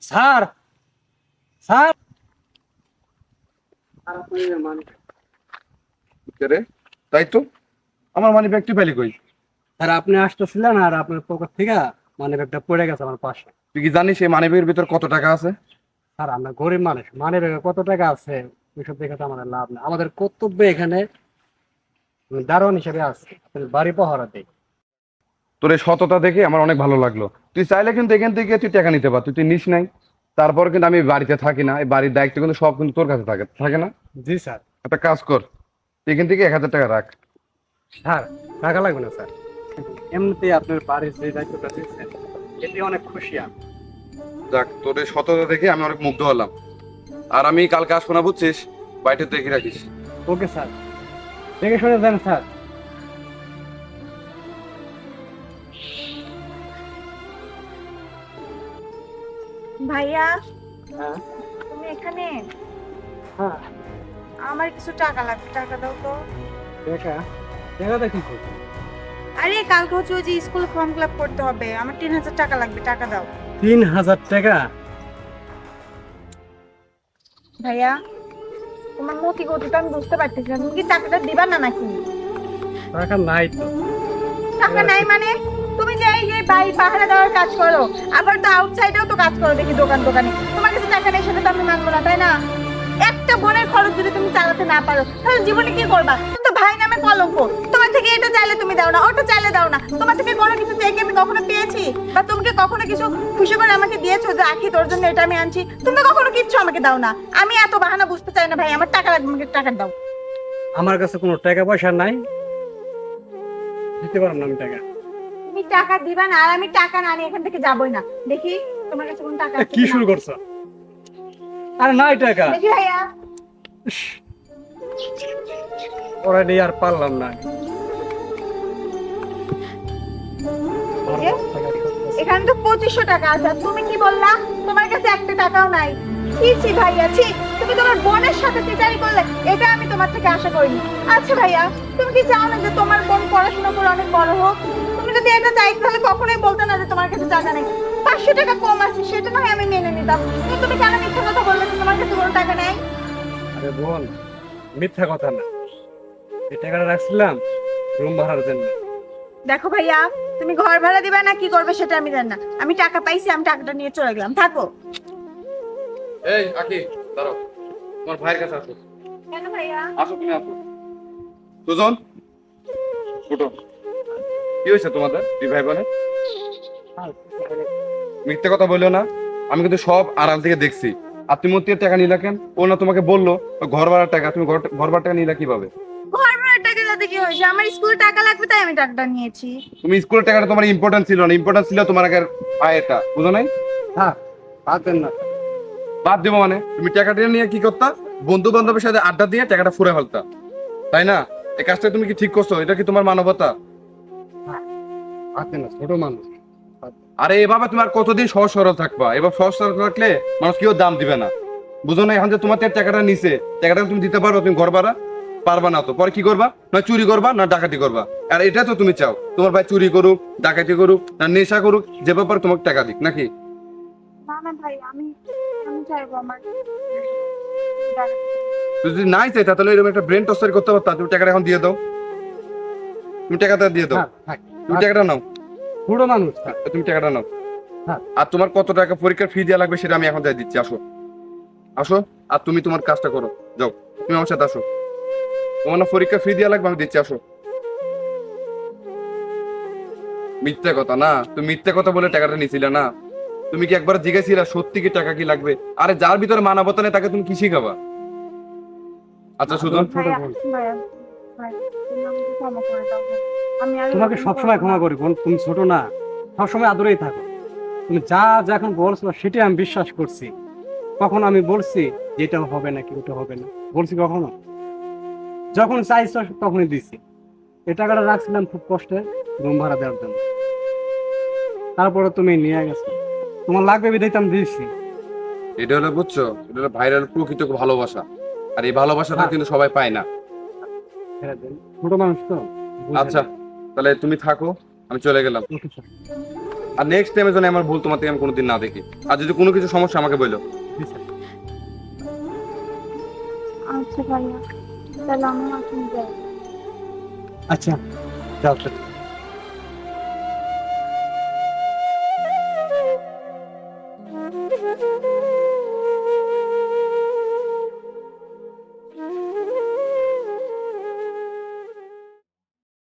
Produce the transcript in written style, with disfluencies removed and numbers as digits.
Sir sir রে তাই তো, আমার মানি ব্যাগটি পেলি কই? স্যার আপনি আসতেছিলেন আর আপনার পকেট থেকে মানে ব্যাগটা পড়ে গেছে আমার পাশে। তুই কি জানিস এই মানি ব্যাগের ভিতর কত টাকা আছে? স্যার আমরা গরিব মানুষ, মানে ব্যাগে কত টাকা আছে ওইসব দেখে তো আমাদের লাভ নেই। আমাদের কর্তব্য এখানে দারোয়ান হিসেবে আছে, বাড়ি পাহারা দেই। তোর এই সততা দেখে আমার অনেক ভালো লাগলো। তুই চাইলে কিন্তু এখান থেকে তুই টাকা নিতে পার, তুই নিস নাই। তারপর কিন্তু আমি বাড়িতে থাকি না, এই বাড়ির দায়িত্ব কিন্তু সব কিন্তু তোর কাছে থাকে থাকে না? জি স্যার। একটা কাজ কর, তুই এখান থেকে 1,000 টাকা রাখ। স্যার টাকা লাগবে না স্যার, এমনিতেই আপনার বাড়ির যে দায়িত্বটা দিচ্ছেন এতে অনেক খুশি আমি। যাক, তোর এই সততা দেখে আমি অনেক মুগ্ধ হলাম। আর আমি কালকে আসবো না, বুঝছিস? বাড়িতে দেখে রাখিস। ওকে স্যার, দেখে শুনে যান স্যার। ভাইয়া, হ্যাঁ তুমি এখানে? হ্যাঁ, আমার কিছু টাকা লাগবে, টাকা দাও তো। দেখা দেখাটা কি করবো? আরে কালকে হচ্ছে ওই যে স্কুল ফর্ম ফিল আপ করতে হবে, আমার 3,000 টাকা লাগবে, টাকা দাও। 3,000 টাকা? ভাইয়া, তোমার মতি গতি তো আমি বুঝতে পারতেছি না, তুমি কি টাকাটা দিবা না নাকি? টাকা নাই তো। টাকা নাই মানে? তুমি যে এই যে বাড়ি পাহারা দেওয়ার কাজ করো, আবার তো আউটসাইডেও তো কাজ করো দেখি দোকান দোকানে, তোমার কাছে টাকা নেই সেটা তো আমি মানবো না, তাই না? একটা বোনের খরচ যদি তুমি চালাতে না পারো তাহলে জীবনে কি করবা? তুমি তো ভাই নামে কলঙ্ক। তোমার থেকে এটা চাইলে তুমি দাও না, ওটা চাইলে দাও না। তোমার থেকে কোনো কিছু চাই কি আমি কখনো পেয়েছি? বা তোমাকে কখনো কিছু খুশি করে আমাকে দিয়েছো যে আখি তোর জন্য এটা আমি আনছি? তুমি কখনো কিচ্ছু আমাকে দাও না। আমি এত বাহানা বুঝতে চাই না ভাই, আমার টাকা লাগবে, আমাকে টাকা দাও। আমার কাছে কোনো টাকা পয়সা নাই, দিতে পারবো না আমি টাকা। তুমি টাকা দিবা না, আর আমি টাকা না নিয়ে এখান থেকে যাবই না। দেখি তোমার কাছে কোন টাকা আছে কি কিনা। শুরু করছো? আরে নাই টাকা। দেখি ভাইয়া। ওরা নিয়ে আর পারলাম না। এই যে, এখানে তো 2,500 টাকা আছে, আর তুমি কি বললা তোমার কাছে একটা টাকাও নাই? ছি ছি ভাইয়া, ছি। তুমি তোমার বোনের সাথে চিটারি করলে, এটা আমি তোমার থেকে আশা করিনি। আচ্ছা ভাইয়া, তুমি কি চাও না যে তোমার বোন পড়াশোনা করে অনেক বড় হোক? তুমি যদি এটা চাইতে তাহলে কখনোই বলতে না যে তোমার কাছে টাকা নেই। 500 টাকা কম আছে সেটা নয় আমি মেনে নিতাম, কিন্তু তুমি কেন মিথ্যা কথা বললে যে তোমার কাছে কোনো টাকা নেই? আরে বোন, মিথ্যা কথা না, এই টাকাটা রাখছিলাম রুম ভাড়ার জন্য। দেখো ভাইয়া, তুমি ঘর ভাড়া দিবা না কি করবে সেটা আমি জানি না, আমি টাকা পাইছি, আমি টাকাটা নিয়ে চলে গেলাম, থাকো। এই আকি, দাঁড়াও, তোমার ভাইয়ের কাছে আসো। কেন ভাইয়া? আসো, তুমি আসো। সুজন, ফুটো, কি হয়েছে তোমাদের দুই ভাই বোনের? মিথ্যে কথা বললো না, আমি কিন্তু সব আড়াল থেকে দেখছি। আর তুমি ওর থেকে টাকা নিলা কেন? ও না তোমাকে বললো ওই ঘর ভাড়ার টাকা, তুমি ঘর ভাড়ার টাকা নিলা কিভাবে? ঘর ভাড়ার টাকা যাতে কি হয়েছে, আমার স্কুলে টাকা লাগবে তাই আমি টাকাটা নিয়েছি। তুমি স্কুলের টাকাটা তোমার ইম্পর্টেন্ট ছিল না, ইম্পর্টেন্ট ছিল তোমার আগের ভাইয়েরটা, বুঝো নাই? হ্যাঁ, পাতেন না। বাদ দিব মানে তুমি টাকাটা নিয়ে কি করতা? বন্ধু বান্ধবের সাথে আড্ডা দিয়ে টাকাটা ফুরে ফেলতা, তাই না? এই কাজটা তুমি কি ঠিক করছো? এটা কি তোমার মানবতা? পাতেন না, ছোট মানুষ। আরে এভাবে তোমার কতদিন সহজ সরল থাকবা? এবার সহজ সরল থাকলে মানুষ কেউ দাম দিবে না, বুঝো না? এখন যে তোমার থেকে টাকাটা নিছে, টাকাটা তুমি দিতে পারো? তুমি ঘর ভাড়া পারবা না, তো পরে কি করবা? না চুরি করবা, না ডাকাতি করবা। আর এটা তো তুমি চাও তোমার ভাই চুরি করুক, ডাকাতি করুক, না নেশা করুক, যে ব্যাপারে তোমাকে টাকা দিক নাকি? না না ভাই, আমি আমি চাইবো আমার তুই যদি নাই চাই তাহলে এরকম একটা ব্রেন টর্চার করতে পারতা। তুমি টাকাটা এখন দিয়ে দাও, তুমি টাকাটা দিয়ে দাও, থাক, থাক। তুমি টাকাটা নাও, ছোট মানুষ থাক। তুমি টাকাটা নাও। হ্যাঁ। আর তোমার কত টাকা পরীক্ষার ফি দেওয়া লাগবে সেটা আমি এখন যাই দিচ্ছি। আসো আসো, আর তুমি তোমার কাজটা করো, যাও, তুমি আমার সাথে আসো। তোমার না পরীক্ষা ফি দেওয়া লাগবে, আমি দিচ্ছি, আসো। মিথ্যে কথা না, তুমি মিথ্যে কথা বলে টাকাটা নিছিলে না। তুমি কি একবার জিজ্ঞাসিলা সত্যি কি টাকা কি লাগবে? আরে যার ভিতরে মানবতা নেই তাকে তুমি কি শিখাবা? আচ্ছা সুজন, ছোট ভাইয়া, বোন। ভাইয়া, ভাই, তুমি আমাকে ক্ষমা করে দাও ভাই। আমি আর তোমাকে এরকম সবসময় করবো ক্ষমা না। করি বোন, তুমি ছোট না, সবসময় আদরেই থাকো। তুমি যা যা এখন বলছো সেটাই আমি বিশ্বাস করছি। কখন আমি বলছি যে এটা হবে নাকি ওটা হবে না? বলছি কখনো? যখন চাইছো তখনই দিছি। এই টাকাটা রাখছিলাম খুব কষ্টে রুম ভাড়া দেওয়ার জন্য, তারপরে তুমি নিয়ে গেছো। তোমার লাগবে বিধায় তো আমি দিয়েছি। এটা হলো, বুঝছো, এটা হলো ভাইরাল প্রকৃত ভালোবাসা। আর এই ভালোবাসাটা কিন্তু সবাই পায় না। ছেড়ে দেন, ছোট মানুষ তো, বুঝে আচ্ছা, না। তাহলে তুমি থাকো, আমি চলে গেলাম। ওকে, স্যার। আর নেক্সট টাইমে যেন আমার ভুল তোমার থেকে আমি কোনোদিন না দেখি। আর যদি কোনো কিছু সমস্যা আমাকে বলো। জি স্যার। আচ্ছা ভাইয়া, তাহলে আমি এখন যাই। আচ্ছা যাও স্যার। Thank you.